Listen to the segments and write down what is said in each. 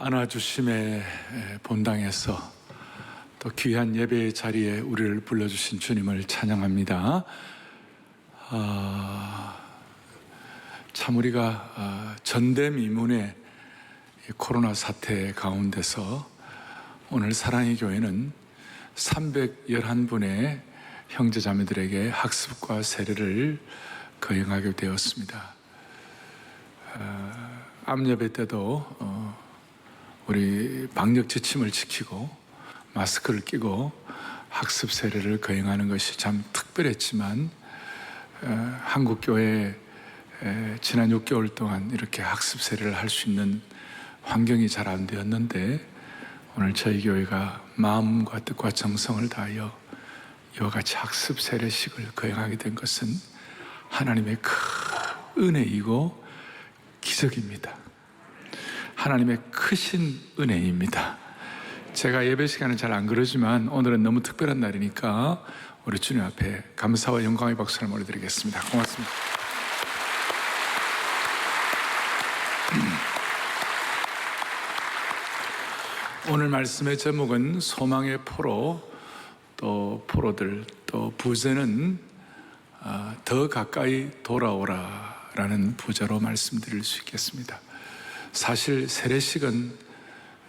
안아주심의 본당에서 또 귀한 예배의 자리에 우리를 불러주신 주님을 찬양합니다. 참 우리가 전대미문의 코로나 사태 가운데서 오늘 사랑의 교회는 311분의 형제자매들에게 학습과 세례를 거행하게 되었습니다. 암예배 때도 우리 방역 지침을 지키고 마스크를 끼고 학습 세례를 거행하는 것이 참 특별했지만 한국교회에 지난 6개월 동안 이렇게 학습 세례를 할 수 있는 환경이 잘 안 되었는데 오늘 저희 교회가 마음과 뜻과 정성을 다하여 이와 같이 학습 세례식을 거행하게 된 것은 하나님의 큰 은혜이고 기적입니다. 하나님의 크신 은혜입니다. 제가 예배 시간은 잘 안 그러지만 오늘은 너무 특별한 날이니까 우리 주님 앞에 감사와 영광의 박수를 올려드리겠습니다. 고맙습니다. 오늘 말씀의 제목은 소망의 포로, 또 포로들, 또 부제는 더 가까이 돌아오라 라는 부제로 말씀드릴 수 있겠습니다. 사실 세례식은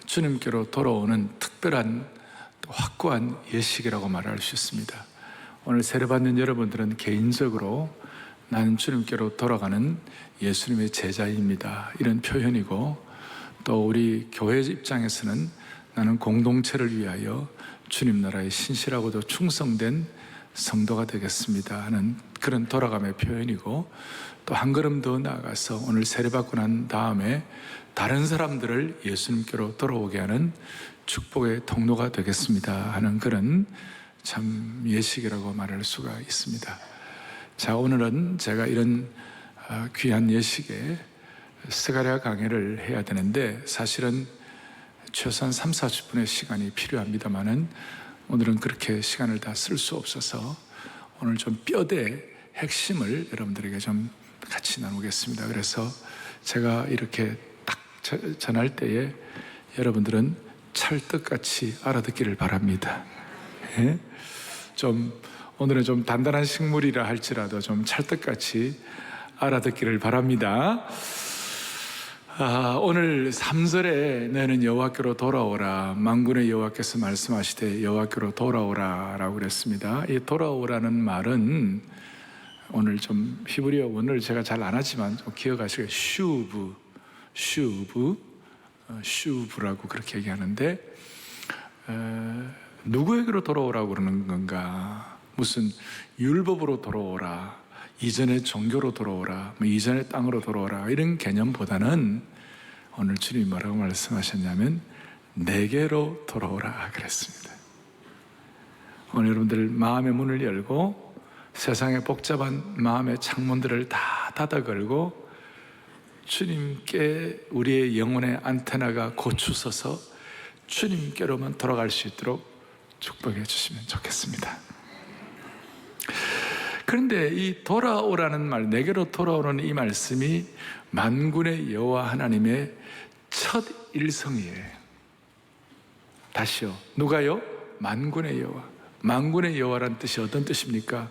주님께로 돌아오는 특별한 확고한 예식이라고 말할 수 있습니다. 오늘 세례받는 여러분들은 개인적으로 나는 주님께로 돌아가는 예수님의 제자입니다, 이런 표현이고, 또 우리 교회 입장에서는 나는 공동체를 위하여 주님 나라에 신실하고도 충성된 성도가 되겠습니다 하는 그런 돌아감의 표현이고, 또 한 걸음 더 나아가서 오늘 세례받고 난 다음에 다른 사람들을 예수님께로 돌아오게 하는 축복의 통로가 되겠습니다 하는 그런 참 예식이라고 말할 수가 있습니다. 자, 오늘은 제가 이런 귀한 예식에 스가랴 강해를 해야 되는데 사실은 최소한 30-40분의 시간이 필요합니다만은 오늘은 그렇게 시간을 다 쓸 수 없어서 오늘 좀 뼈대 핵심을 여러분들에게 좀 같이 나누겠습니다. 그래서 제가 이렇게 딱 전할 때에 여러분들은 찰떡같이 알아듣기를 바랍니다. 예? 좀 오늘은 좀 단단한 식물이라 할지라도 좀 찰떡같이 알아듣기를 바랍니다. 오늘 3절에 너는 여호와께로 돌아오라, 만군의 여호와께서 말씀하시되 여호와께로 돌아오라 라고 그랬습니다. 이 돌아오라는 말은 오늘 좀 히브리어 원어를 제가 잘 안 하지만 좀 기억하시고 슈브라고 그렇게 얘기하는데, 누구에게로 돌아오라고 그러는 건가? 무슨 율법으로 돌아오라, 이전의 종교로 돌아오라, 이전의 땅으로 돌아오라, 이런 개념보다는 오늘 주님이 뭐라고 말씀하셨냐면 내게로 돌아오라 그랬습니다. 오늘 여러분들 마음의 문을 열고 세상의 복잡한 마음의 창문들을 다 닫아 걸고 주님께 우리의 영혼의 안테나가 고추서서 주님께로만 돌아갈 수 있도록 축복해 주시면 좋겠습니다. 그런데 이 돌아오라는 말, 내게로 돌아오는 이 말씀이 만군의 여호와 하나님의 첫 일성이에요. 다시요. 누가요? 만군의 여호와. 만군의 여호와란 뜻이 어떤 뜻입니까?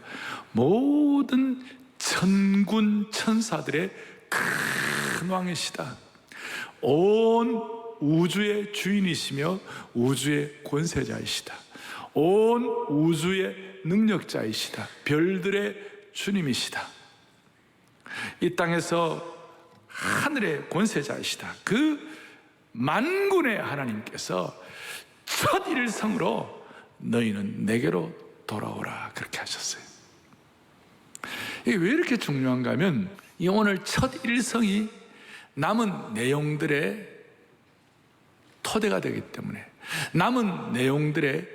모든 천군 천사들의 큰 왕이시다. 온 우주의 주인이시며 우주의 권세자이시다. 온 우주의 능력자이시다. 별들의 주님이시다. 이 땅에서 하늘의 권세자이시다. 그 만군의 하나님께서 첫 일성으로 너희는 내게로 돌아오라 그렇게 하셨어요. 이게 왜 이렇게 중요한가 하면 이 오늘 첫 일성이 남은 내용들의 토대가 되기 때문에, 남은 내용들의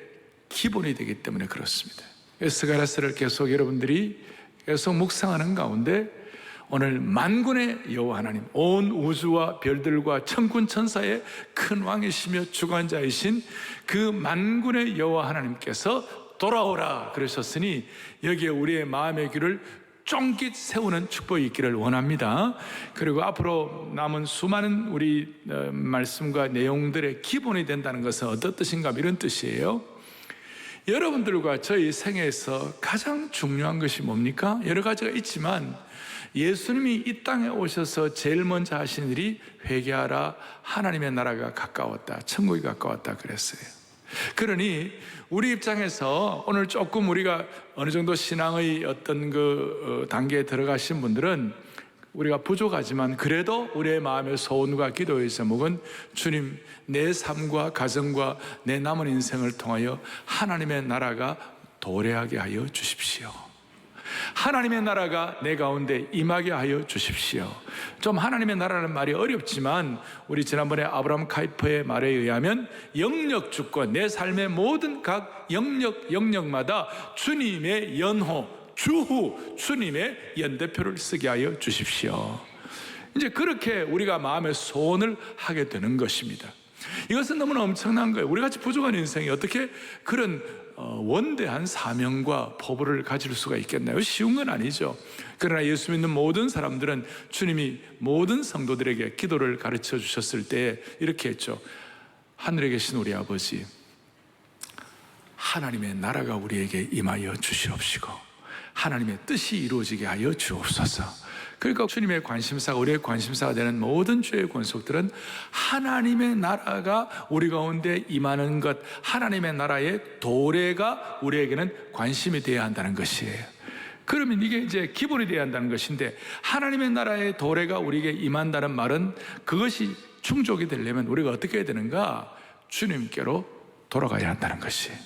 기본이 되기 때문에 그렇습니다. 스가랴서를 계속 여러분들이 계속 묵상하는 가운데 오늘 만군의 여호와 하나님, 온 우주와 별들과 천군 천사의 큰 왕이시며 주관자이신 그 만군의 여호와 하나님께서 돌아오라 그러셨으니 여기에 우리의 마음의 귀를 쫑깃 세우는 축복이 있기를 원합니다. 그리고 앞으로 남은 수많은 우리 말씀과 내용들의 기본이 된다는 것은 어떤 뜻인가, 이런 뜻이에요. 여러분들과 저희 생애에서 가장 중요한 것이 뭡니까? 여러 가지가 있지만 예수님이 이 땅에 오셔서 제일 먼저 하신 일이 회개하라, 하나님의 나라가 가까웠다, 천국이 가까웠다 그랬어요. 그러니 우리 입장에서 오늘 조금 우리가 어느 정도 신앙의 어떤 그 단계에 들어가신 분들은 우리가 부족하지만 그래도 우리의 마음의 소원과 기도의 제목은 주님, 내 삶과 가정과 내 남은 인생을 통하여 하나님의 나라가 도래하게 하여 주십시오. 하나님의 나라가 내 가운데 임하게 하여 주십시오. 좀 하나님의 나라는 말이 어렵지만 우리 지난번에 아브라함 카이퍼의 말에 의하면 영역 주권, 내 삶의 모든 각 영역마다 주님의 연호, 주후, 주님의 연대표를 쓰게 하여 주십시오. 이제 그렇게 우리가 마음의 소원을 하게 되는 것입니다. 이것은 너무나 엄청난 거예요. 우리같이 부족한 인생이 어떻게 그런 원대한 사명과 포부를 가질 수가 있겠나요? 쉬운 건 아니죠. 그러나 예수 믿는 모든 사람들은 주님이 모든 성도들에게 기도를 가르쳐 주셨을 때 이렇게 했죠. 하늘에 계신 우리 아버지, 하나님의 나라가 우리에게 임하여 주시옵시고 하나님의 뜻이 이루어지게 하여 주옵소서. 그러니까 주님의 관심사가 우리의 관심사가 되는 모든 주의 권속들은 하나님의 나라가 우리 가운데 임하는 것, 하나님의 나라의 도래가 우리에게는 관심이 되어야 한다는 것이에요. 그러면 이게 이제 기본이 되어야 한다는 것인데, 하나님의 나라의 도래가 우리에게 임한다는 말은 그것이 충족이 되려면 우리가 어떻게 해야 되는가? 주님께로 돌아가야 한다는 것이에요.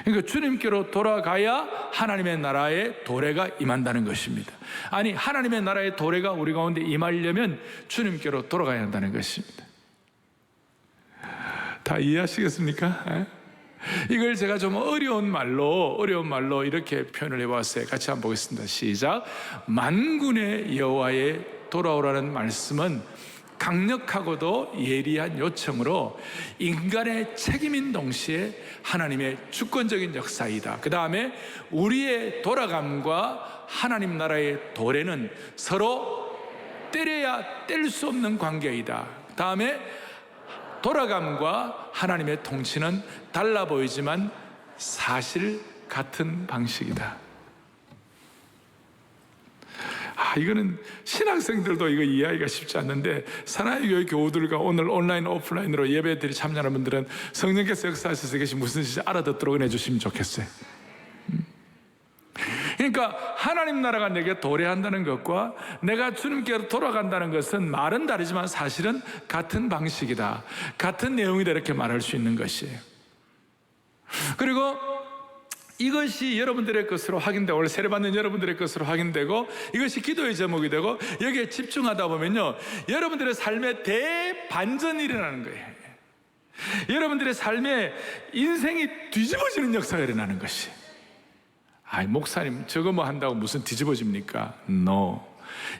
그러니까 주님께로 돌아가야 하나님의 나라의 도래가 임한다는 것입니다. 아니, 하나님의 나라의 도래가 우리 가운데 임하려면 주님께로 돌아가야 한다는 것입니다. 다 이해하시겠습니까? 이걸 제가 좀 어려운 말로 이렇게 표현을 해봤어요. 같이 한번 보겠습니다. 시작. 만군의 여호와의 돌아오라는 말씀은 강력하고도 예리한 요청으로 인간의 책임인 동시에 하나님의 주권적인 역사이다. 그 다음에 우리의 돌아감과 하나님 나라의 도래는 서로 때려야 뗄 수 없는 관계이다. 그 다음에 돌아감과 하나님의 통치는 달라 보이지만 사실 같은 방식이다. 이거는 신학생들도 이거 이해하기가 쉽지 않는데, 사나이교회 교우들과 오늘 온라인 오프라인으로 예배들이 참여하는 분들은 성령께서 역사하셔서 이것이 무슨 뜻인지 알아듣도록 해주시면 좋겠어요. 그러니까 하나님 나라가 내게 도래한다는 것과 내가 주님께로 돌아간다는 것은 말은 다르지만 사실은 같은 방식이다, 같은 내용이다, 이렇게 말할 수 있는 것이에요. 그리고 이것이 여러분들의 것으로 확인되고, 오늘 세례받는 여러분들의 것으로 확인되고, 이것이 기도의 제목이 되고, 여기에 집중하다 보면요, 여러분들의 삶에 대반전이 일어나는 거예요. 여러분들의 삶에 인생이 뒤집어지는 역사가 일어나는 것이. 목사님 저거 뭐 한다고 무슨 뒤집어집니까? No.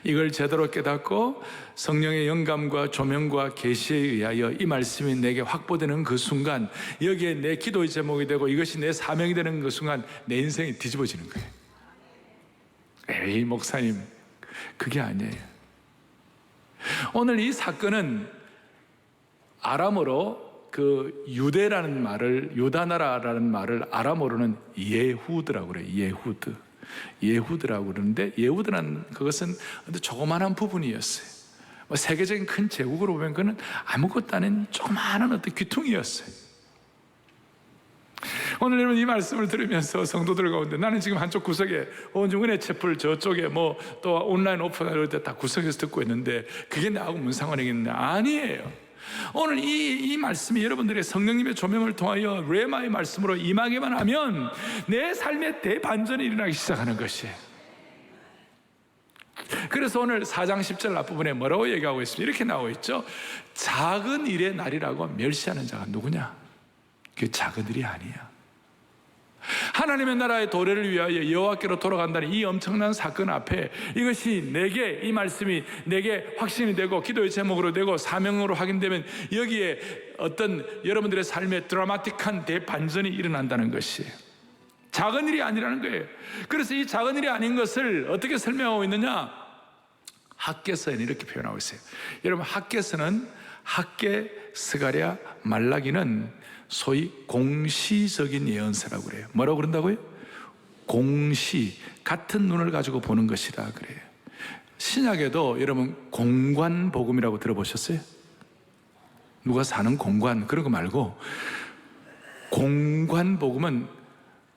이걸 제대로 깨닫고 성령의 영감과 조명과 계시에 의하여 이 말씀이 내게 확보되는 그 순간, 여기에 내 기도의 제목이 되고 이것이 내 사명이 되는 그 순간 내 인생이 뒤집어지는 거예요. 에이 목사님, 그게 아니에요. 오늘 이 사건은 아람어로 그 유대라는 말을, 유다나라라는 말을 아람어로는 예후드라고 그래요. 예후드라고 그러는데, 예후드라는 그것은 조그마한 부분이었어요. 세계적인 큰 제국으로 보면 그는 아무것도 아닌 조그마한 어떤 귀퉁이였어요. 오늘 여러분 이 말씀을 들으면서 성도들 가운데, 나는 지금 한쪽 구석에 온중 은혜 채플, 저쪽에 뭐 또 온라인 오픈할 때 다 구석에서 듣고 있는데 그게 나하고 무슨 상관이 있는데, 아니에요. 오늘 이 말씀이 여러분들의 성령님의 조명을 통하여 레마의 말씀으로 임하기만 하면 내 삶에 대반전이 일어나기 시작하는 것이에요. 그래서 오늘 4장 10절 앞부분에 뭐라고 얘기하고 있습니다. 이렇게 나오고 있죠. 작은 일의 날이라고 멸시하는 자가 누구냐? 그게 작은 일이 아니야. 하나님의 나라의 도래를 위하여 여호와께로 돌아간다는 이 엄청난 사건 앞에 이것이 내게, 이 말씀이 내게 확신이 되고 기도의 제목으로 되고 사명으로 확인되면 여기에 어떤 여러분들의 삶에 드라마틱한 대반전이 일어난다는 것이에요. 작은 일이 아니라는 거예요. 그래서 이 작은 일이 아닌 것을 어떻게 설명하고 있느냐? 학개서에는 이렇게 표현하고 있어요. 여러분, 학개서는 학개, 스가랴, 말라기는 소위 공시적인 예언서라고 그래요. 뭐라고 그런다고요? 공시, 같은 눈을 가지고 보는 것이라 그래요. 신약에도 여러분 공관복음이라고 들어보셨어요? 누가 사는 공관, 그런 거 말고 공관복음은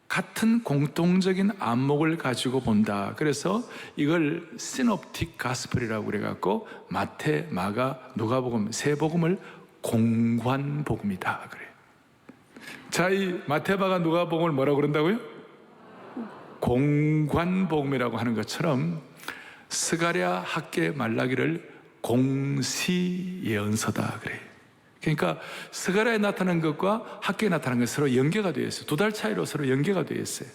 같은 공통적인 안목을 가지고 본다. 그래서 이걸 시놉틱 가스펠이라고 그래갖고 마태, 마가, 누가복음 세 복음을 공관복음이다 그래요. 자, 이 마태, 마가, 누가복음을 뭐라고 그런다고요? 공관복음이라고 하는 것처럼 스가랴, 학개, 말라기를 공시 예언서다 그래요. 그러니까 스가랴에 나타난 것과 학개에 나타난 것이 서로 연계가 되어 있어요. 2달 차이로 서로 연계가 되어 있어요.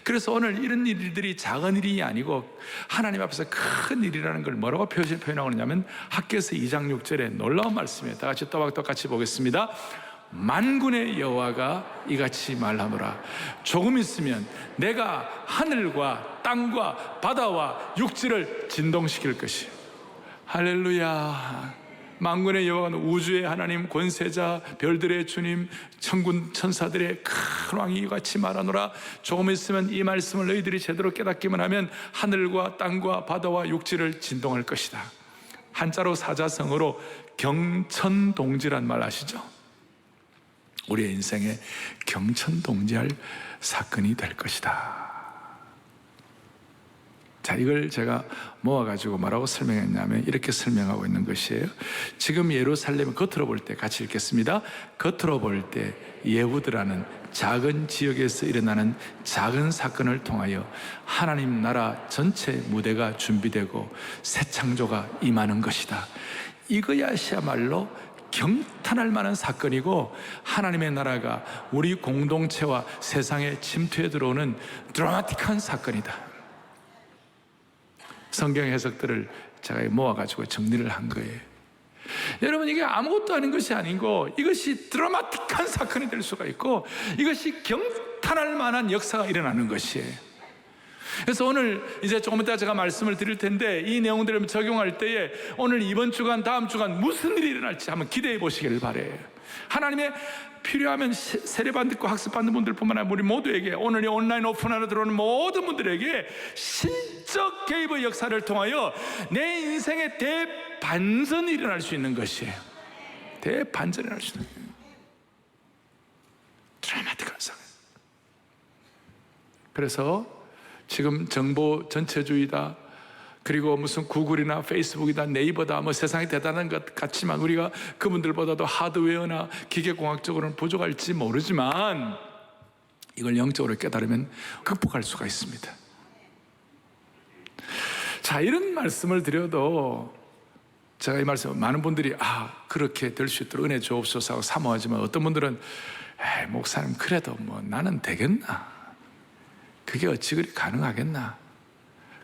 그래서 오늘 이런 일들이 작은 일이 아니고 하나님 앞에서 큰 일이라는 걸 뭐라고 표현하고 있냐면 학개서 2장 6절에 놀라운 말씀이에요. 다 같이 또박또박 같이 보겠습니다. 만군의 여호와가 이같이 말하노라. 조금 있으면 내가 하늘과 땅과 바다와 육지를 진동시킬 것이요. 할렐루야. 만군의 여호와는 우주의 하나님, 권세자, 별들의 주님, 천군 천사들의 큰 왕이 이같이 말하노라. 조금 있으면 이 말씀을 너희들이 제대로 깨닫기만 하면 하늘과 땅과 바다와 육지를 진동할 것이다. 한자로 사자성어로 경천동지란 말 아시죠? 우리의 인생에 경천동지할 사건이 될 것이다. 자, 이걸 제가 모아가지고 뭐라고 설명했냐면 이렇게 설명하고 있는 것이에요. 지금 예루살렘 겉으로 볼 때 같이 읽겠습니다. 겉으로 볼 때 예후드라는 작은 지역에서 일어나는 작은 사건을 통하여 하나님 나라 전체 무대가 준비되고 새 창조가 임하는 것이다. 이거야말로 경탄할 만한 사건이고 하나님의 나라가 우리 공동체와 세상에 침투해 들어오는 드라마틱한 사건이다. 성경 해석들을 제가 모아가지고 정리를 한 거예요. 여러분, 이게 아무것도 아닌 것이 아니고 이것이 드라마틱한 사건이 될 수가 있고 이것이 경탄할 만한 역사가 일어나는 것이에요. 그래서 오늘 이제 조금 이따 제가 말씀을 드릴 텐데 이 내용들을 적용할 때에 오늘 이번 주간 다음 주간 무슨 일이 일어날지 한번 기대해 보시기를 바래요. 하나님의 필요하면 세례반 듣고 학습받는 분들뿐만 아니라 우리 모두에게 오늘 이 온라인 오픈하러 들어오는 모든 분들에게 신적 개입의 역사를 통하여 내 인생의 대반전이 일어날 수 있는 것이에요. 대반전이 일어날 수 있는 드라마틱한 사건. 그래서 지금 정보 전체주의다, 그리고 무슨 구글이나 페이스북이다, 네이버다, 뭐 세상이 대단한 것 같지만 우리가 그분들보다도 하드웨어나 기계공학적으로는 부족할지 모르지만 이걸 영적으로 깨달으면 극복할 수가 있습니다. 자, 이런 말씀을 드려도 제가 이 말씀 많은 분들이 그렇게 될 수 있도록 은혜 주옵소서 하고 사모하지만 어떤 분들은 목사님 그래도 뭐 나는 되겠나? 그게 어찌 그리 가능하겠나?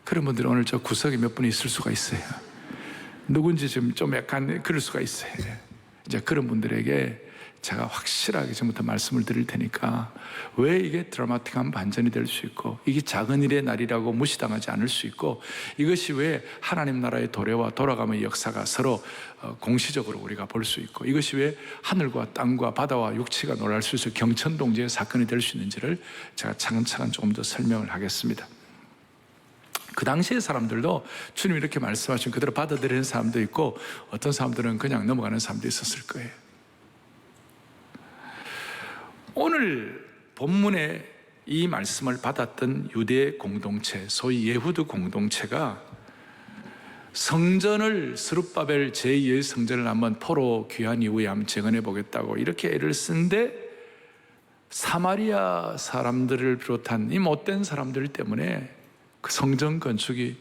그런 분들은 오늘 저 구석에 몇 분 있을 수가 있어요. 누군지 좀 약간 그럴 수가 있어요. 이제 그런 분들에게 제가 확실하게 지금부터 말씀을 드릴 테니까 왜 이게 드라마틱한 반전이 될 수 있고 이게 작은 일의 날이라고 무시당하지 않을 수 있고 이것이 왜 하나님 나라의 도래와 돌아감의 역사가 서로 공시적으로 우리가 볼 수 있고 이것이 왜 하늘과 땅과 바다와 육지가 놀랄 수 있어 경천동지의 사건이 될 수 있는지를 제가 차근차근 조금 더 설명을 하겠습니다. 그 당시의 사람들도 주님이 이렇게 말씀하신 그대로 받아들이는 사람도 있고 어떤 사람들은 그냥 넘어가는 사람도 있었을 거예요. 오늘 본문에 이 말씀을 받았던 유대 공동체, 소위 예후드 공동체가 성전을 스룹바벨 제2의 성전을 한번 포로 귀환 이후에 한번 재건해 보겠다고 이렇게 애를 쓴데 사마리아 사람들을 비롯한 이 못된 사람들 때문에 그 성전 건축이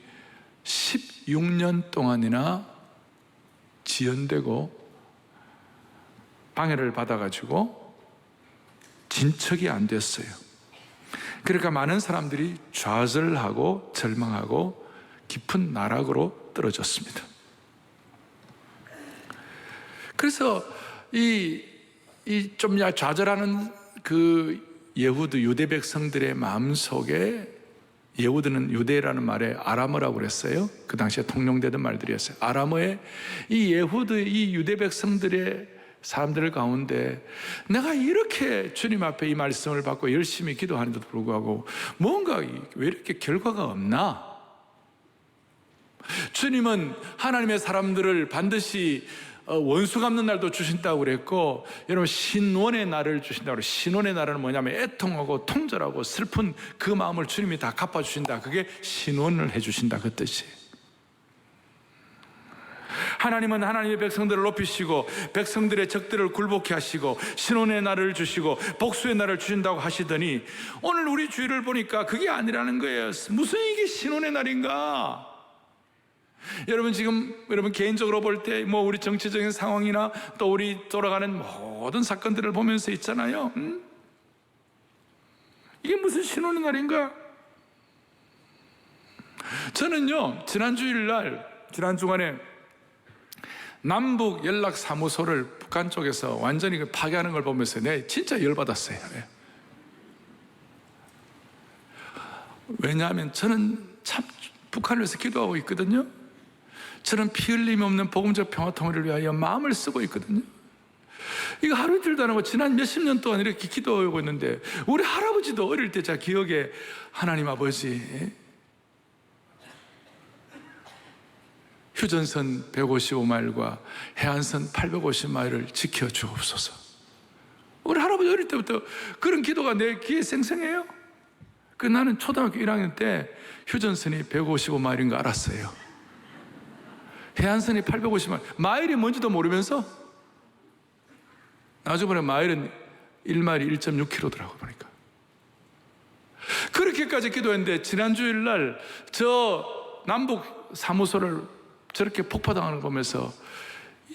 16년 동안이나 지연되고 방해를 받아가지고 진척이 안 됐어요. 그러니까 많은 사람들이 좌절하고 절망하고 깊은 나락으로 떨어졌습니다. 그래서 이 좀 좌절하는 그 유대 백성들의 마음속에, 예후드는 유대라는 말에 아람어라고 그랬어요. 그 당시에 통용되던 말들이었어요. 아람어에 이 예후드, 이 유대 백성들의 사람들 가운데 내가 이렇게 주님 앞에 이 말씀을 받고 열심히 기도하는데도 불구하고 뭔가 왜 이렇게 결과가 없나? 주님은 하나님의 사람들을 반드시 원수 갚는 날도 주신다고 그랬고, 여러분 신원의 날을 주신다고 그래요. 신원의 날은 뭐냐면 애통하고 통절하고 슬픈 그 마음을 주님이 다 갚아주신다. 그게 신원을 해주신다, 그 뜻이. 하나님은 하나님의 백성들을 높이시고 백성들의 적들을 굴복케 하시고 신원의 날을 주시고 복수의 날을 주신다고 하시더니, 오늘 우리 주일을 보니까 그게 아니라는 거예요. 무슨 이게 신원의 날인가? 여러분 지금 여러분 개인적으로 볼 때 뭐 우리 정치적인 상황이나 또 우리 돌아가는 모든 사건들을 보면서 있잖아요. 이게 무슨 신혼의 날인가? 저는요 지난 주일날, 지난 주간에 남북 연락 사무소를 북한 쪽에서 완전히 파괴하는 걸 보면서 내가 진짜 열받았어요. 왜냐하면 저는 참 북한을 위해서 기도하고 있거든요. 저는 피 흘림 없는 복음적 평화통일을 위하여 마음을 쓰고 있거든요. 이거 하루 이틀도 안 하고 지난 몇십 년 동안 이렇게 기도하고 있는데, 우리 할아버지도 어릴 때 제 기억에 하나님 아버지 휴전선 155마일과 해안선 850마일을 지켜주옵소서. 우리 할아버지 어릴 때부터 그런 기도가 내 귀에 생생해요. 나는 초등학교 1학년 때 휴전선이 155마일인 거 알았어요. 해안선이 850마일, 마일이 뭔지도 모르면서 나중에 보면 마일은 1마일이 1.6km더라고 보니까. 그렇게까지 기도했는데 지난 주일날 저 남북 사무소를 저렇게 폭파당하는 거 보면서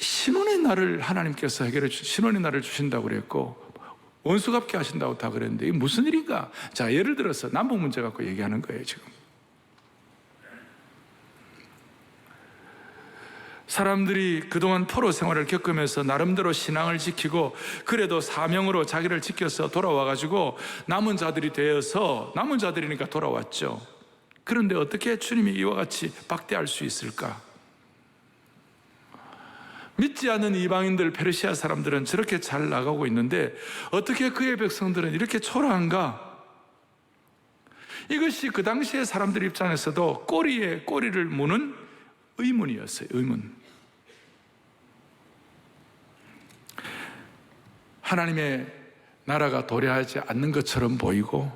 신혼의 날을 하나님께서 해결해 신혼의 날을 주신다고 그랬고 원수 갚게 하신다고 다 그랬는데 이게 무슨 일인가? 자, 예를 들어서 남북 문제 갖고 얘기하는 거예요. 지금 사람들이 그동안 포로 생활을 겪으면서 나름대로 신앙을 지키고 그래도 사명으로 자기를 지켜서 돌아와가지고 남은 자들이 되어서, 남은 자들이니까 돌아왔죠. 그런데 어떻게 주님이 이와 같이 박대할 수 있을까? 믿지 않는 이방인들, 페르시아 사람들은 저렇게 잘 나가고 있는데 어떻게 그의 백성들은 이렇게 초라한가? 이것이 그 당시의 사람들 입장에서도 꼬리에 꼬리를 무는 의문이었어요. 의문. 하나님의 나라가 도래하지 않는 것처럼 보이고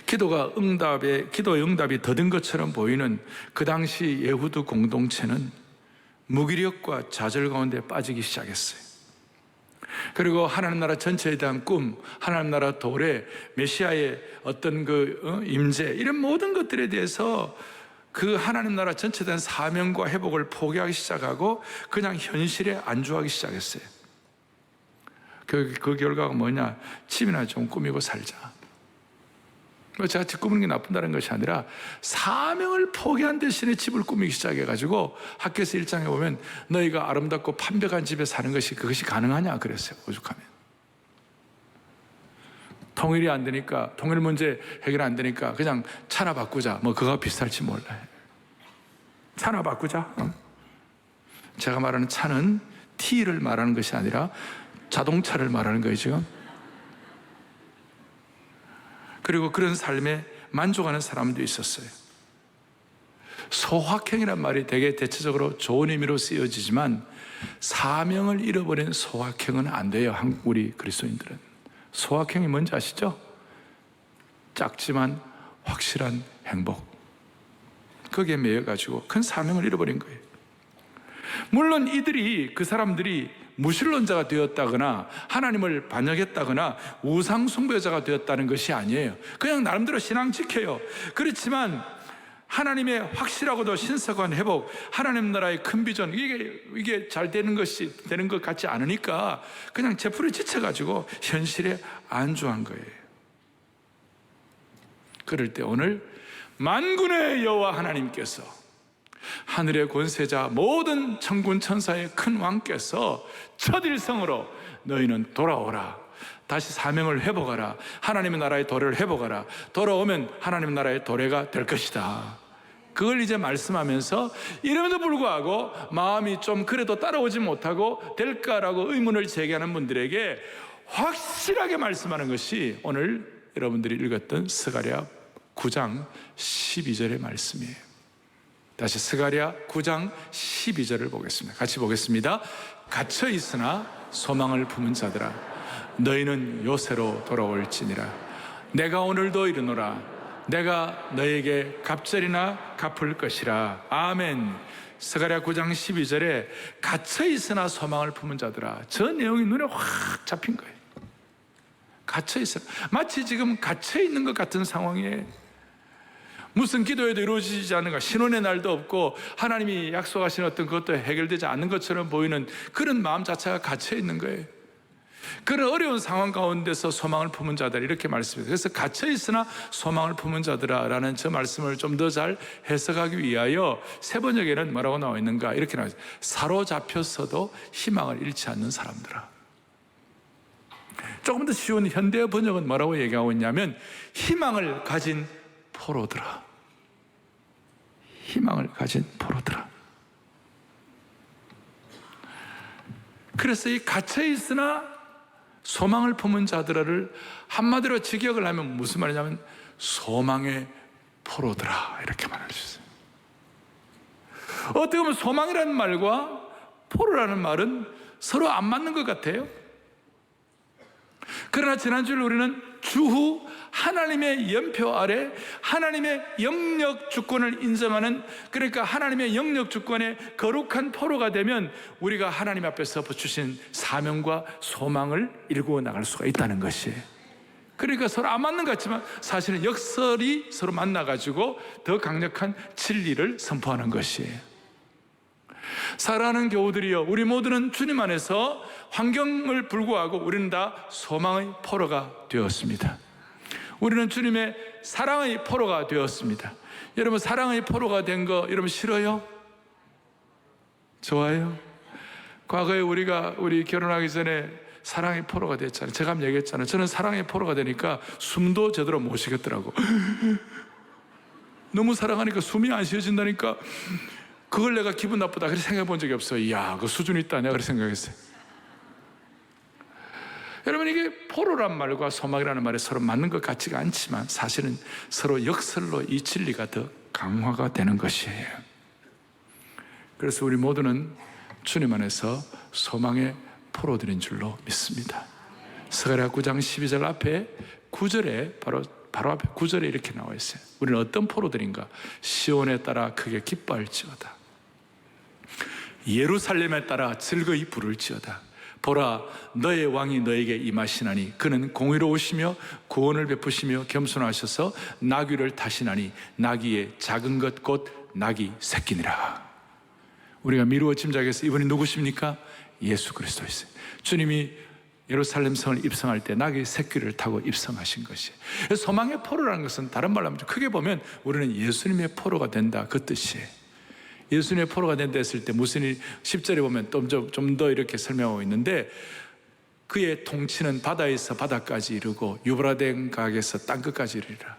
기도의 응답이 더딘 것처럼 보이는 그 당시 예후드 공동체는 무기력과 좌절 가운데 빠지기 시작했어요. 그리고 하나님 나라 전체에 대한 꿈, 하나님 나라 도래, 메시아의 어떤 임재, 이런 모든 것들에 대해서 그 하나님 나라 전체에 대한 사명과 회복을 포기하기 시작하고 그냥 현실에 안주하기 시작했어요. 그 결과가 뭐냐? 집이나 좀 꾸미고 살자. 제가 집 꾸미는 게 나쁜다는 것이 아니라 사명을 포기한 대신에 집을 꾸미기 시작해가지고 학교에서 1장에 보면 너희가 아름답고 판벽한 집에 사는 것이 그것이 가능하냐 그랬어요. 오죽하면 통일이 안 되니까, 통일 문제 해결 안 되니까 그냥 차나 바꾸자, 뭐 그거와 비슷할지 몰라요. 차나 바꾸자. 제가 말하는 차는 T를 말하는 것이 아니라 자동차를 말하는 거예요 지금. 그리고 그런 삶에 만족하는 사람도 있었어요. 소확행이란 말이 되게 대체적으로 좋은 의미로 쓰여지지만 사명을 잃어버린 소확행은 안 돼요. 우리 그리스도인들은. 소확행이 뭔지 아시죠? 작지만 확실한 행복, 거기에 매여가지고 큰 사명을 잃어버린 거예요. 물론 그 사람들이 무신론자가 되었다거나 하나님을 반역했다거나 우상숭배자가 되었다는 것이 아니에요. 그냥 나름대로 신앙 지켜요. 그렇지만 하나님의 확실하고도 신속한 회복, 하나님 나라의 큰 비전, 이게 잘 되는 것 같지 않으니까 그냥 제풀을 지쳐가지고 현실에 안주한 거예요. 그럴 때 오늘 만군의 여호와 하나님께서, 하늘의 권세자 모든 천군 천사의 큰 왕께서 첫일성으로 너희는 돌아오라. 다시 사명을 회복하라. 하나님의 나라의 도래를 회복하라. 돌아오면 하나님의 나라의 도래가 될 것이다. 그걸 이제 말씀하면서 이름에도 불구하고 마음이 좀 그래도 따라오지 못하고 될까라고 의문을 제기하는 분들에게 확실하게 말씀하는 것이 오늘 여러분들이 읽었던 스가랴 9장 12절의 말씀이에요. 다시 스가랴 9장 12절을 보겠습니다. 같이 보겠습니다. 갇혀 있으나 소망을 품은 자들아, 너희는 요새로 돌아올지니라. 내가 오늘도 이르노라. 내가 너에게 갑절이나 갚을 것이라. 아멘. 스가랴 9장 12절에 갇혀 있으나 소망을 품은 자들아, 저 내용이 눈에 확 잡힌 거예요. 갇혀 있으나, 마치 지금 갇혀 있는 것 같은 상황이에요. 무슨 기도에도 이루어지지 않는가, 신혼의 날도 없고 하나님이 약속하신 어떤 것도 해결되지 않는 것처럼 보이는 그런 마음 자체가 갇혀 있는 거예요. 그런 어려운 상황 가운데서 소망을 품은 자들, 이렇게 말씀해요. 그래서 갇혀 있으나 소망을 품은 자들아 라는 저 말씀을 좀 더 잘 해석하기 위하여 세 번역에는 뭐라고 나와 있는가, 이렇게 나와 있어요. 사로잡혔어도 희망을 잃지 않는 사람들아. 조금 더 쉬운 현대 번역은 뭐라고 얘기하고 있냐면 희망을 가진 포로들아. 희망을 가진 포로들아. 그래서 이 갇혀 있으나 소망을 품은 자들을 한마디로 직역을 하면 무슨 말이냐면 소망의 포로들아, 이렇게 말할 수 있어요. 어떻게 보면 소망이라는 말과 포로라는 말은 서로 안 맞는 것 같아요. 그러나 지난주에 우리는 주후 하나님의 연표 아래 하나님의 영역 주권을 인정하는, 그러니까 하나님의 영역 주권의 거룩한 포로가 되면 우리가 하나님 앞에서 주신 사명과 소망을 일구어 나갈 수가 있다는 것이에요. 그러니까 서로 안 맞는 것 같지만 사실은 역설이 서로 만나가지고 더 강력한 진리를 선포하는 것이에요. 사랑하는 교우들이여, 우리 모두는 주님 안에서 환경을 불구하고 우리는 다 소망의 포로가 되었습니다. 우리는 주님의 사랑의 포로가 되었습니다. 여러분, 사랑의 포로가 된 거 여러분 싫어요? 좋아요? 과거에 우리 결혼하기 전에 사랑의 포로가 됐잖아요. 제가 한번 얘기했잖아요. 저는 사랑의 포로가 되니까 숨도 제대로 못 쉬겠더라고. 너무 사랑하니까 숨이 안 쉬어진다니까. 그걸 내가 기분 나쁘다 그렇게 생각해 본 적이 없어요. 이야, 그 수준이 있다, 내가 그렇게 생각했어요. 여러분, 이게 포로란 말과 소망이라는 말이 서로 맞는 것 같지가 않지만 사실은 서로 역설로 이 진리가 더 강화가 되는 것이에요. 그래서 우리 모두는 주님 안에서 소망의 포로들인 줄로 믿습니다. 스가랴 9장 12절 앞에 9절에 바로 앞에 9절에 이렇게 나와 있어요. 우리는 어떤 포로들인가? 시온에 따라 크게 기뻐할지어다. 예루살렘에 따라 즐거이 부를지어다. 보라, 너의 왕이 너에게 임하시나니 그는 공의로우시며 구원을 베푸시며 겸손하셔서 나귀를 타시나니 나귀의 작은 것 곧 나귀 새끼니라. 우리가 미루어 짐작해서 이분이 누구십니까? 예수 그리스도이세요. 주님이 예루살렘 성을 입성할 때 나귀 새끼를 타고 입성하신 것이에요. 소망의 포로라는 것은 다른 말로 하면 크게 보면 우리는 예수님의 포로가 된다, 그 뜻이에요. 예수님의 포로가 된다 했을 때 무슨 일, 10절에 보면 좀 더 이렇게 설명하고 있는데 그의 통치는 바다에서 바다까지 이르고 유브라데 강에서 땅끝까지 이르리라.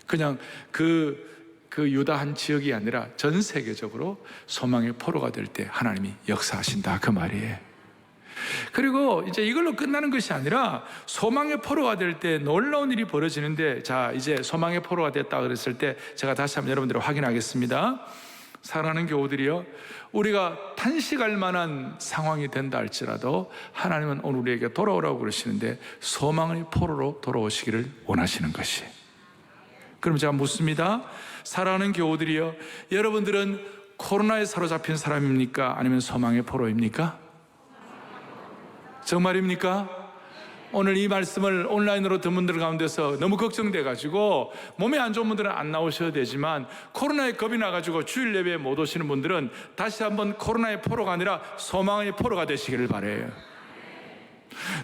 그냥 그 유다 한 지역이 아니라 전 세계적으로 소망의 포로가 될 때 하나님이 역사하신다, 그 말이에요. 그리고 이제 이걸로 끝나는 것이 아니라 소망의 포로가 될 때 놀라운 일이 벌어지는데, 자, 이제 소망의 포로가 됐다 그랬을 때 제가 다시 한번 여러분들을 확인하겠습니다. 사랑하는 교우들이요, 우리가 탄식할 만한 상황이 된다 할지라도 하나님은 오늘 우리에게 돌아오라고 그러시는데 소망의 포로로 돌아오시기를 원하시는 것이에요. 그럼 제가 묻습니다. 사랑하는 교우들이요, 여러분들은 코로나에 사로잡힌 사람입니까? 아니면 소망의 포로입니까? 정말입니까? 오늘 이 말씀을 온라인으로 듣는 분들 가운데서 너무 걱정돼가지고 몸에 안 좋은 분들은 안 나오셔도 되지만 코로나에 겁이 나가지고 주일 예배에 못 오시는 분들은 다시 한번 코로나의 포로가 아니라 소망의 포로가 되시기를 바라요.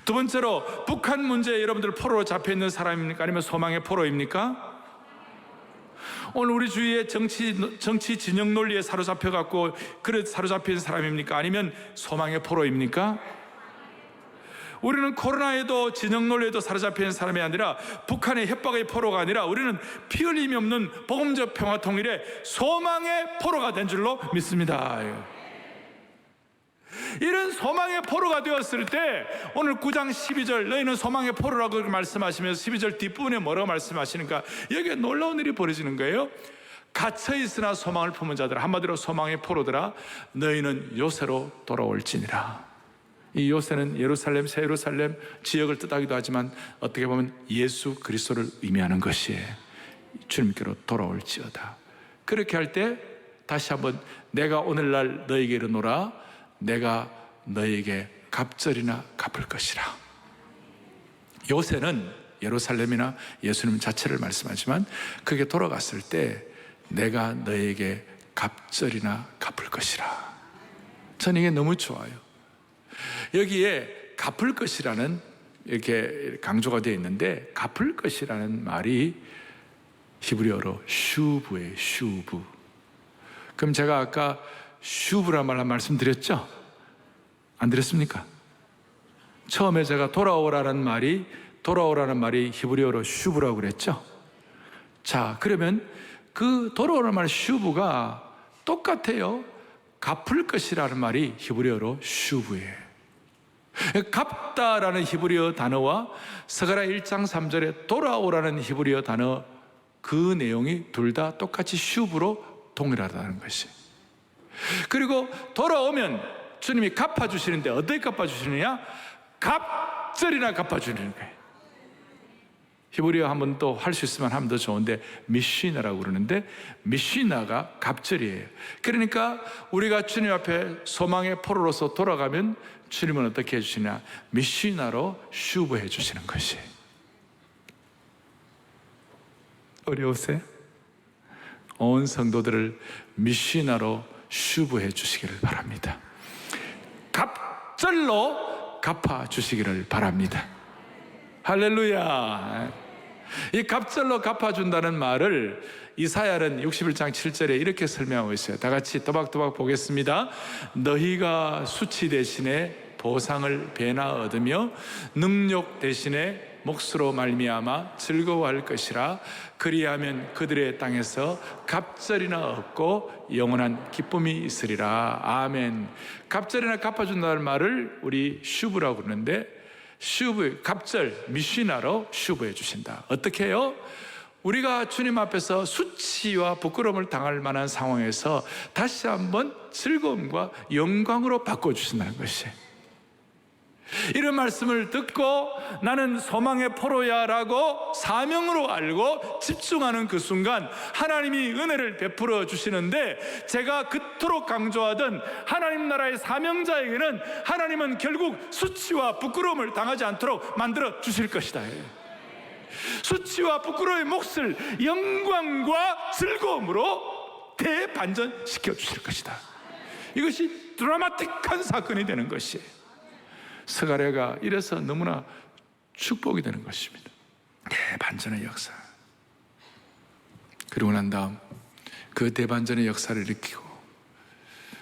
두 번째로, 북한 문제에 여러분들 포로로 잡혀있는 사람입니까? 아니면 소망의 포로입니까? 오늘 우리 주위에 정치 진영 논리에 사로잡혀갖고 그래 사로잡힌 사람입니까? 아니면 소망의 포로입니까? 우리는 코로나에도 진영 논리에도 사로잡히는 사람이 아니라 북한의 협박의 포로가 아니라 우리는 피 흘림이 없는 복음적 평화 통일의 소망의 포로가 된 줄로 믿습니다. 이런 소망의 포로가 되었을 때 오늘 9장 12절 너희는 소망의 포로라고 그렇게 말씀하시면서 12절 뒷부분에 뭐라고 말씀하시는가? 여기에 놀라운 일이 벌어지는 거예요. 갇혀있으나 소망을 품은 자들아, 한마디로 소망의 포로들아, 너희는 요새로 돌아올지니라. 이 요새는 예루살렘, 새 예루살렘 지역을 뜻하기도 하지만 어떻게 보면 예수 그리스도를 의미하는 것이에요. 주님께로 돌아올지어다. 그렇게 할 때 다시 한번 내가 오늘날 너에게 이르노라, 내가 너에게 갑절이나 갚을 것이라. 요새는 예루살렘이나 예수님 자체를 말씀하지만 그게 돌아갔을 때 내가 너에게 갑절이나 갚을 것이라. 저는 이게 너무 좋아요. 여기에 갚을 것이라는 이렇게 강조가 되어 있는데, 갚을 것이라는 말이 히브리어로 슈브예요. 슈브. 그럼 제가 아까 슈브란 말 말씀드렸죠? 안 드렸습니까? 처음에 제가 돌아오라는 말이 히브리어로 슈브라고 그랬죠? 자, 그러면 그 돌아오라는 말 슈브가 똑같아요. 갚을 것이라는 말이 히브리어로 슈브예요. 갚다라는 히브리어 단어와 스가랴 1장 3절에 돌아오라는 히브리어 단어, 그 내용이 둘 다 똑같이 슈브로 동일하다는 것이에요. 그리고 돌아오면 주님이 갚아주시는데 어떻게 갚아주시느냐? 갑절이나 갚아주는 거예요. 히브리어 한번 또 할 수 있으면 하면 더 좋은데 미쉬나라고 그러는데, 미쉬나가 갑절이에요. 그러니까 우리가 주님 앞에 소망의 포로로서 돌아가면 주님은 어떻게 해주시냐? 미쉬나로 슈브해 주시는 것이에요. 어려우세요? 온 성도들을 미쉬나로 슈브해 주시기를 바랍니다. 갑절로 갚아 주시기를 바랍니다. 할렐루야. 이 갑절로 갚아준다는 말을 이사야는 61장 7절에 이렇게 설명하고 있어요. 다 같이 또박또박 보겠습니다. 너희가 수치 대신에 보상을 배나 얻으며 능욕 대신에 몫으로 말미암아 즐거워할 것이라. 그리하면 그들의 땅에서 갑절이나 얻고 영원한 기쁨이 있으리라. 아멘. 갑절이나 갚아준다는 말을 우리 슈브라고 그러는데, 슈브, 갑절, 미쉬나로 슈브해 주신다. 어떻게 해요? 우리가 주님 앞에서 수치와 부끄러움을 당할 만한 상황에서 다시 한번 즐거움과 영광으로 바꿔주신다는 것이에요. 이런 말씀을 듣고 나는 소망의 포로야 라고 사명으로 알고 집중하는 그 순간 하나님이 은혜를 베풀어 주시는데, 제가 그토록 강조하던 하나님 나라의 사명자에게는 하나님은 결국 수치와 부끄러움을 당하지 않도록 만들어 주실 것이다. 수치와 부끄러움의 몫을 영광과 즐거움으로 대반전시켜 주실 것이다. 이것이 드라마틱한 사건이 되는 것이에요. 스가랴가 이래서 너무나 축복이 되는 것입니다. 대반전의 역사. 그리고 난 다음 그 대반전의 역사를 일으키고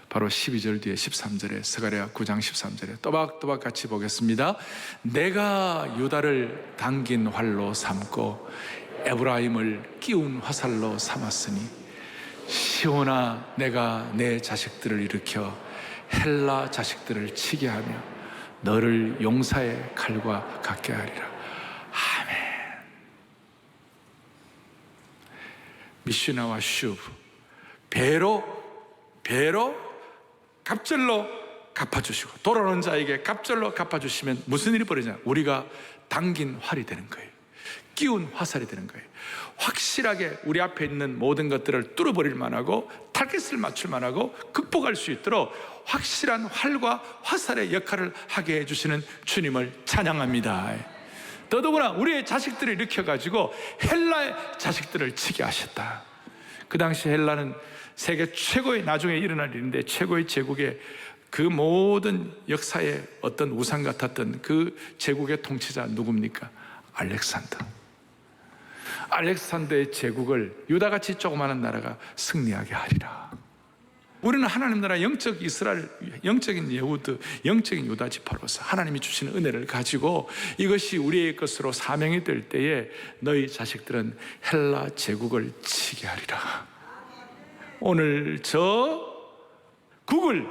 바로 12절 뒤에 13절에 스가랴 9장 13절에 또박또박 같이 보겠습니다. 내가 유다를 당긴 활로 삼고 에브라임을 끼운 화살로 삼았으니 시온아, 내가 내 자식들을 일으켜 헬라 자식들을 치게 하며 너를 용사의 칼과 같게 하리라. 아멘. 미슈나와 슈브, 배로 갑절로 갚아주시고, 돌아오는 자에게 갑절로 갚아주시면 무슨 일이 벌어지냐? 우리가 당긴 활이 되는 거예요. 끼운 화살이 되는 거예요. 확실하게 우리 앞에 있는 모든 것들을 뚫어버릴 만하고 타겟을 맞출 만하고 극복할 수 있도록 확실한 활과 화살의 역할을 하게 해주시는 주님을 찬양합니다. 더더구나 우리의 자식들을 일으켜가지고 헬라의 자식들을 치게 하셨다. 그 당시 헬라는 세계 최고의, 나중에 일어날 일인데 최고의 제국의 그 모든 역사의 어떤 우상 같았던 그 제국의 통치자 누굽니까? 알렉산더. 알렉산더의 제국을 유다같이 조그마한 나라가 승리하게 하리라. 우리는 하나님 나라 영적 이스라엘, 영적인 예후드, 영적인 유다 지파로서 하나님이 주시는 은혜를 가지고 이것이 우리의 것으로 사명이 될 때에 너희 자식들은 헬라 제국을 치게 하리라. 오늘 저 구글,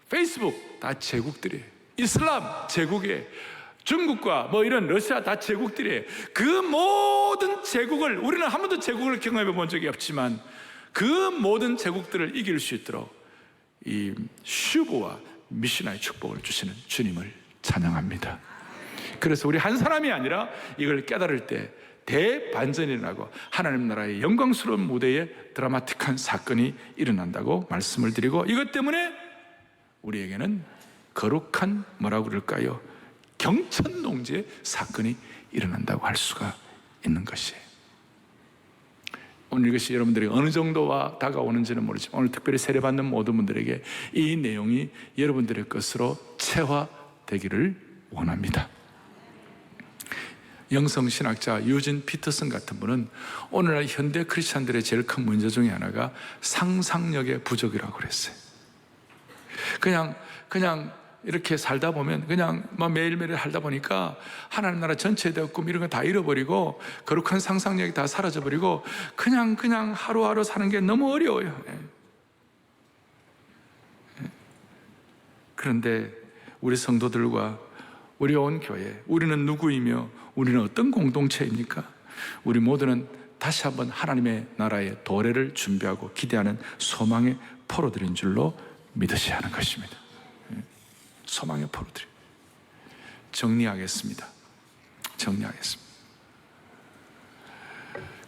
페이스북 다 제국들이에요. 이슬람 제국이에요. 중국과 뭐 이런 러시아 다 제국들이에요. 그 모든 제국을, 우리는 한 번도 제국을 경험해 본 적이 없지만 그 모든 제국들을 이길 수 있도록 이 슈브와 미시나의 축복을 주시는 주님을 찬양합니다. 그래서 우리 한 사람이 아니라 이걸 깨달을 때 대반전이 일어나고 하나님 나라의 영광스러운 무대에 드라마틱한 사건이 일어난다고 말씀을 드리고, 이것 때문에 우리에게는 거룩한 뭐라고 그럴까요? 경천농지의 사건이 일어난다고 할 수가 있는 것이에요. 오늘 이것이 여러분들이 어느 정도와 다가오는지는 모르지만 오늘 특별히 세례받는 모든 분들에게 이 내용이 여러분들의 것으로 체화되기를 원합니다. 영성신학자 유진 피터슨 같은 분은 오늘날 현대 크리스찬들의 제일 큰 문제 중에 하나가 상상력의 부족이라고 그랬어요. 그냥 이렇게 살다 보면 그냥 매일매일 살다 보니까 하나님 나라 전체에 대한 꿈 이런 거 다 잃어버리고 거룩한 상상력이 다 사라져버리고 그냥 하루하루 사는 게 너무 어려워요. 그런데 우리 성도들과 우리 온 교회, 우리는 누구이며 우리는 어떤 공동체입니까? 우리 모두는 다시 한번 하나님의 나라의 도래를 준비하고 기대하는 소망의 포로들인 줄로 믿으셔야 하는 것입니다. 소망의 포로들이. 정리하겠습니다.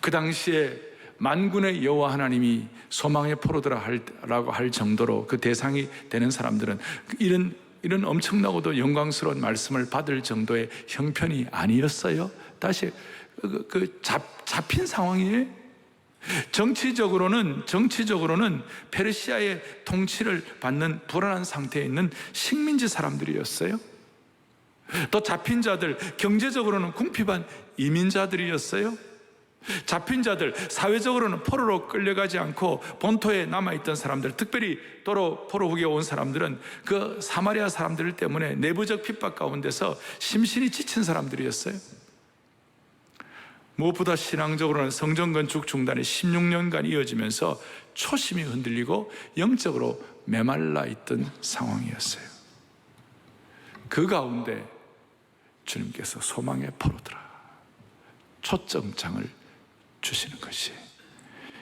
그 당시에 만군의 여호와 하나님이 소망의 포로들라고 할 정도로 그 대상이 되는 사람들은 이런 엄청나고도 영광스러운 말씀을 받을 정도의 형편이 아니었어요. 다시 잡힌 상황이에요. 정치적으로는 페르시아의 통치를 받는 불안한 상태에 있는 식민지 사람들이었어요. 또 잡힌 자들, 경제적으로는 궁핍한 이민자들이었어요. 잡힌 자들, 사회적으로는 포로로 끌려가지 않고 본토에 남아있던 사람들, 특별히 포로 후기에 온 사람들은 그 사마리아 사람들 때문에 내부적 핍박 가운데서 심신이 지친 사람들이었어요. 무엇보다 신앙적으로는 성전 건축 중단이 16년간 이어지면서 초심이 흔들리고 영적으로 메말라 있던 상황이었어요. 그 가운데 주님께서 소망의 포로들아, 초점장을 주시는 것이,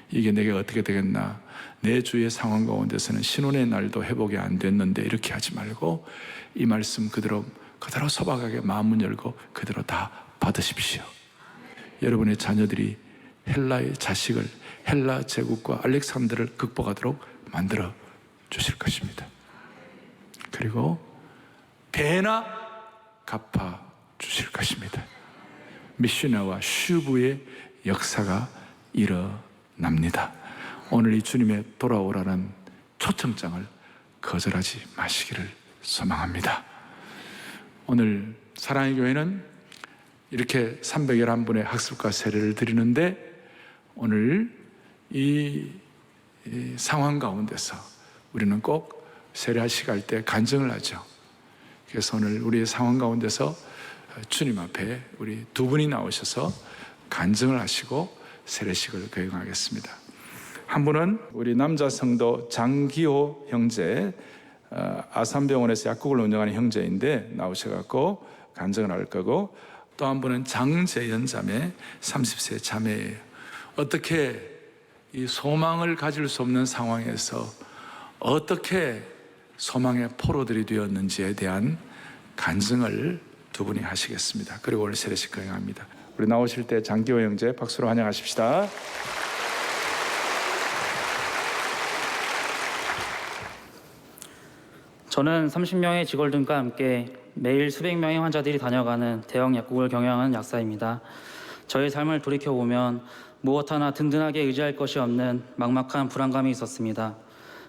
이게 내게 어떻게 되겠나, 내 주의 상황 가운데서는 신혼의 날도 회복이 안 됐는데 이렇게 하지 말고 이 말씀 그대로 소박하게 마음을 열고 그대로 다 받으십시오. 여러분의 자녀들이 헬라의 자식을, 헬라 제국과 알렉산더를 극복하도록 만들어 주실 것입니다. 그리고 배나 갚아 주실 것입니다. 미시나와 슈브의 역사가 일어납니다. 오늘 이 주님의 돌아오라는 초청장을 거절하지 마시기를 소망합니다. 오늘 사랑의 교회는 이렇게 311분의 학습과 세례를 드리는데, 오늘 이 상황 가운데서 우리는 꼭 세례하시갈 때 간증을 하죠. 그래서 오늘 우리의 상황 가운데서 주님 앞에 우리 두 분이 나오셔서 간증을 하시고 세례식을 거행하겠습니다. 한 분은 우리 남자 성도 장기호 형제, 아산병원에서 약국을 운영하는 형제인데 나오셔갖고 간증을 할 거고, 또 한 분은 장재연 자매, 30세 자매예요. 어떻게 이 소망을 가질 수 없는 상황에서 어떻게 소망의 포로들이 되었는지에 대한 간증을 두 분이 하시겠습니다. 그리고 오늘 세례식 거행합니다. 우리 나오실 때 장기호 형제 박수로 환영하십시다. 저는 30명의 직원들과 함께 매일 수백 명의 환자들이 다녀가는 대형 약국을 경영하는 약사입니다. 저의 삶을 돌이켜보면 무엇 하나 든든하게 의지할 것이 없는 막막한 불안감이 있었습니다.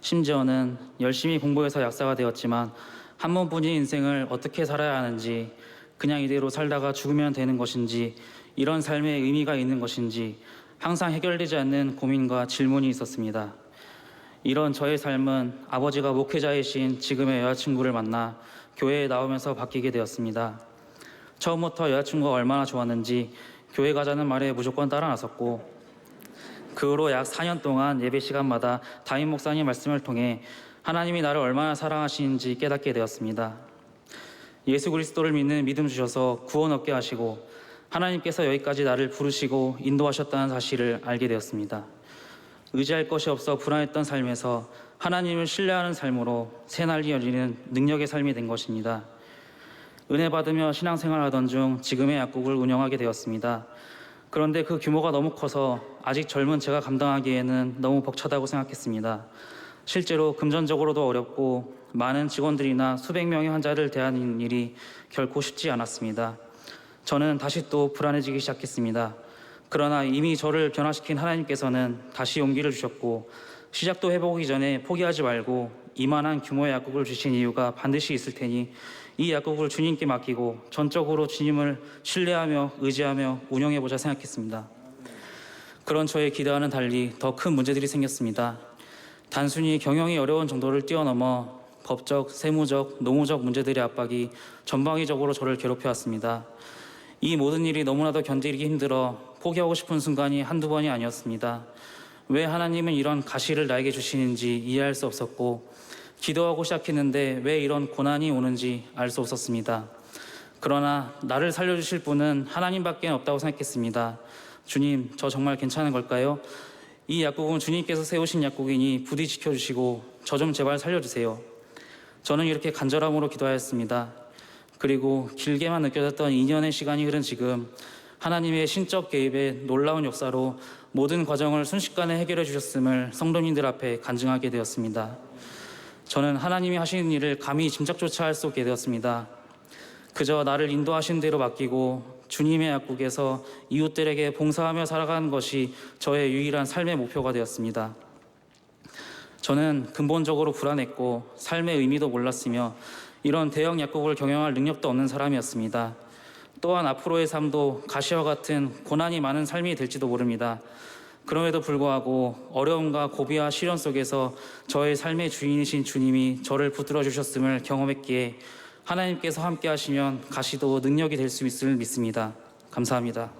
심지어는 열심히 공부해서 약사가 되었지만 한 번뿐인 인생을 어떻게 살아야 하는지, 그냥 이대로 살다가 죽으면 되는 것인지, 이런 삶에 의미가 있는 것인지 항상 해결되지 않는 고민과 질문이 있었습니다. 이런 저의 삶은 아버지가 목회자이신 지금의 여자친구를 만나 교회에 나오면서 바뀌게 되었습니다. 처음부터 여자친구가 얼마나 좋았는지 교회 가자는 말에 무조건 따라 나섰고, 그 후로 약 4년 동안 예배 시간마다 담임 목사님 말씀을 통해 하나님이 나를 얼마나 사랑하시는지 깨닫게 되었습니다. 예수 그리스도를 믿는 믿음 주셔서 구원 얻게 하시고 하나님께서 여기까지 나를 부르시고 인도하셨다는 사실을 알게 되었습니다. 의지할 것이 없어 불안했던 삶에서 하나님을 신뢰하는 삶으로 새날이 열리는 능력의 삶이 된 것입니다. 은혜 받으며 신앙생활하던 중 지금의 약국을 운영하게 되었습니다. 그런데 그 규모가 너무 커서 아직 젊은 제가 감당하기에는 너무 벅차다고 생각했습니다. 실제로 금전적으로도 어렵고 많은 직원들이나 수백 명의 환자를 대하는 일이 결코 쉽지 않았습니다. 저는 다시 또 불안해지기 시작했습니다. 그러나 이미 저를 변화시킨 하나님께서는 다시 용기를 주셨고, 시작도 해보기 전에 포기하지 말고 이만한 규모의 약국을 주신 이유가 반드시 있을 테니 이 약국을 주님께 맡기고 전적으로 주님을 신뢰하며 의지하며 운영해보자 생각했습니다. 그런 저의 기대와는 달리 더 큰 문제들이 생겼습니다. 단순히 경영이 어려운 정도를 뛰어넘어 법적, 세무적, 노무적 문제들의 압박이 전방위적으로 저를 괴롭혀왔습니다. 이 모든 일이 너무나도 견디기 힘들어 포기하고 싶은 순간이 한두 번이 아니었습니다. 왜 하나님은 이런 가시를 나에게 주시는지 이해할 수 없었고, 기도하고 시작했는데 왜 이런 고난이 오는지 알 수 없었습니다. 그러나 나를 살려주실 분은 하나님밖에 없다고 생각했습니다. 주님, 저 정말 괜찮은 걸까요? 이 약국은 주님께서 세우신 약국이니 부디 지켜주시고 저 좀 제발 살려주세요. 저는 이렇게 간절함으로 기도하였습니다. 그리고 길게만 느껴졌던 2년의 시간이 흐른 지금, 하나님의 신적 개입의 놀라운 역사로 모든 과정을 순식간에 해결해 주셨음을 성도님들 앞에 간증하게 되었습니다. 저는 하나님이 하시는 일을 감히 짐작조차 할 수 없게 되었습니다. 그저 나를 인도하신 대로 맡기고 주님의 약국에서 이웃들에게 봉사하며 살아가는 것이 저의 유일한 삶의 목표가 되었습니다. 저는 근본적으로 불안했고 삶의 의미도 몰랐으며 이런 대형 약국을 경영할 능력도 없는 사람이었습니다. 또한 앞으로의 삶도 가시와 같은 고난이 많은 삶이 될지도 모릅니다. 그럼에도 불구하고 어려움과 고비와 시련 속에서 저의 삶의 주인이신 주님이 저를 붙들어 주셨음을 경험했기에 하나님께서 함께 하시면 가시도 능력이 될 수 있음을 믿습니다. 감사합니다.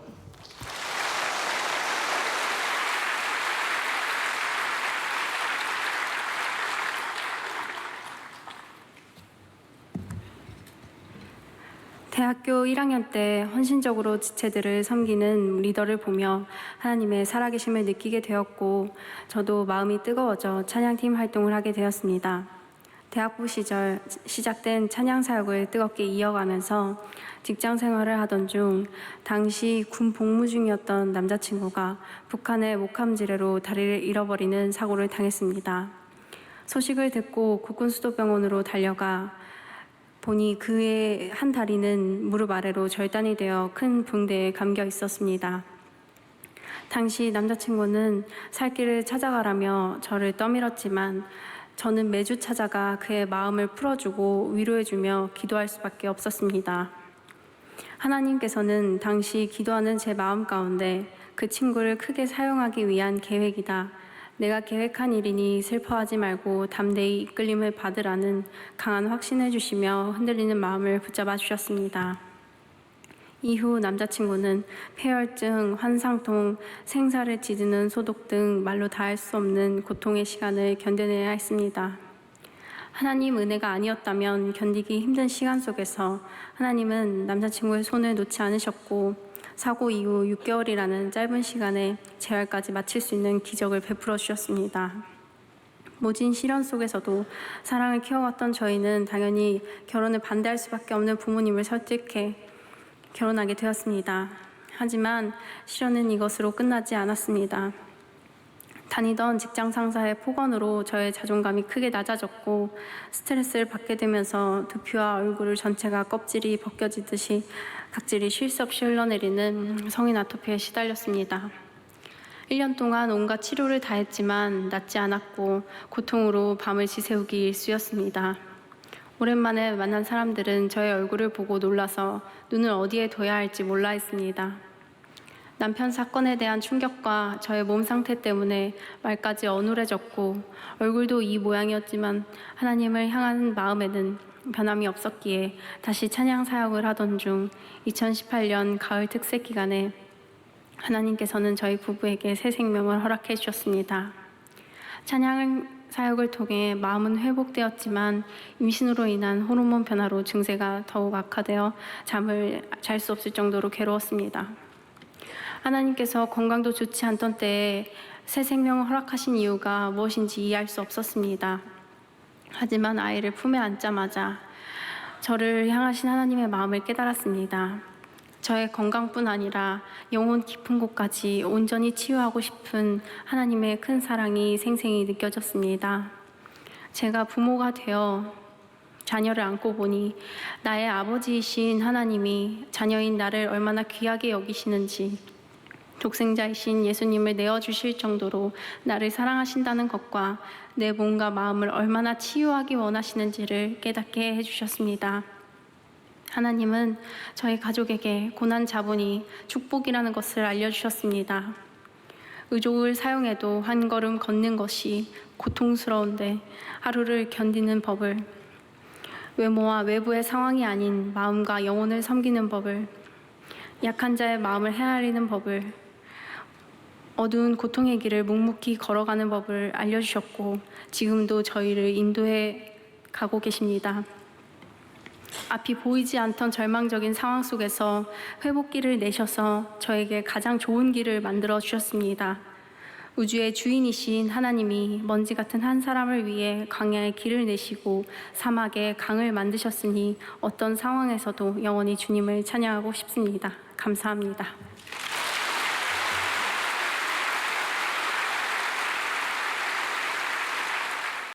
대학교 1학년 때 헌신적으로 지체들을 섬기는 리더를 보며 하나님의 살아계심을 느끼게 되었고, 저도 마음이 뜨거워져 찬양팀 활동을 하게 되었습니다. 대학부 시절 시작된 찬양 사역을 뜨겁게 이어가면서 직장 생활을 하던 중 당시 군 복무 중이었던 남자친구가 북한의 목함지뢰로 다리를 잃어버리는 사고를 당했습니다. 소식을 듣고 국군수도병원으로 달려가 보니 그의 한 다리는 무릎 아래로 절단이 되어 큰 붕대에 감겨 있었습니다. 당시 남자친구는 살 길을 찾아가라며 저를 떠밀었지만 저는 매주 찾아가 그의 마음을 풀어주고 위로해주며 기도할 수밖에 없었습니다. 하나님께서는 당시 기도하는 제 마음 가운데 그 친구를 크게 사용하기 위한 계획이다, 내가 계획한 일이니 슬퍼하지 말고 담대히 이끌림을 받으라는 강한 확신을 주시며 흔들리는 마음을 붙잡아 주셨습니다. 이후 남자친구는 폐혈증, 환상통, 생사를 짖는 소독 등 말로 다 할 수 없는 고통의 시간을 견뎌내야 했습니다. 하나님 은혜가 아니었다면 견디기 힘든 시간 속에서 하나님은 남자친구의 손을 놓지 않으셨고 사고 이후 6개월이라는 짧은 시간에 재활까지 마칠 수 있는 기적을 베풀어 주셨습니다. 모진 시련 속에서도 사랑을 키워왔던 저희는 당연히 결혼을 반대할 수밖에 없는 부모님을 설득해 결혼하게 되었습니다. 하지만 시련은 이것으로 끝나지 않았습니다. 다니던 직장 상사의 폭언으로 저의 자존감이 크게 낮아졌고 스트레스를 받게 되면서 두피와 얼굴 전체가 껍질이 벗겨지듯이 각질이 쉴 새 없이 흘러내리는 성인 아토피에 시달렸습니다. 1년 동안 온갖 치료를 다했지만 낫지 않았고 고통으로 밤을 지새우기 일쑤였습니다. 오랜만에 만난 사람들은 저의 얼굴을 보고 놀라서 눈을 어디에 둬야 할지 몰라 했습니다. 남편 사건에 대한 충격과 저의 몸 상태 때문에 말까지 어눌해졌고 얼굴도 이 모양이었지만 하나님을 향한 마음에는 변함이 없었기에 다시 찬양 사역을 하던 중 2018년 가을 특세 기간에 하나님께서는 저희 부부에게 새 생명을 허락해 주셨습니다. 찬양 사역을 통해 마음은 회복되었지만 임신으로 인한 호르몬 변화로 증세가 더욱 악화되어 잠을 잘 수 없을 정도로 괴로웠습니다. 하나님께서 건강도 좋지 않던 때에 새 생명을 허락하신 이유가 무엇인지 이해할 수 없었습니다. 하지만 아이를 품에 안자마자 저를 향하신 하나님의 마음을 깨달았습니다. 저의 건강뿐 아니라 영혼 깊은 곳까지 온전히 치유하고 싶은 하나님의 큰 사랑이 생생히 느껴졌습니다. 제가 부모가 되어 자녀를 안고 보니 나의 아버지이신 하나님이 자녀인 나를 얼마나 귀하게 여기시는지, 독생자이신 예수님을 내어주실 정도로 나를 사랑하신다는 것과 내 몸과 마음을 얼마나 치유하기 원하시는지를 깨닫게 해주셨습니다. 하나님은 저희 가족에게 고난자분이 축복이라는 것을 알려주셨습니다. 의족을 사용해도 한 걸음 걷는 것이 고통스러운데 하루를 견디는 법을, 외모와 외부의 상황이 아닌 마음과 영혼을 섬기는 법을, 약한 자의 마음을 헤아리는 법을, 어두운 고통의 길을 묵묵히 걸어가는 법을 알려주셨고 지금도 저희를 인도해 가고 계십니다. 앞이 보이지 않던 절망적인 상황 속에서 회복길을 내셔서 저에게 가장 좋은 길을 만들어 주셨습니다. 우주의 주인이신 하나님이 먼지 같은 한 사람을 위해 광야에 길을 내시고 사막에 강을 만드셨으니 어떤 상황에서도 영원히 주님을 찬양하고 싶습니다. 감사합니다.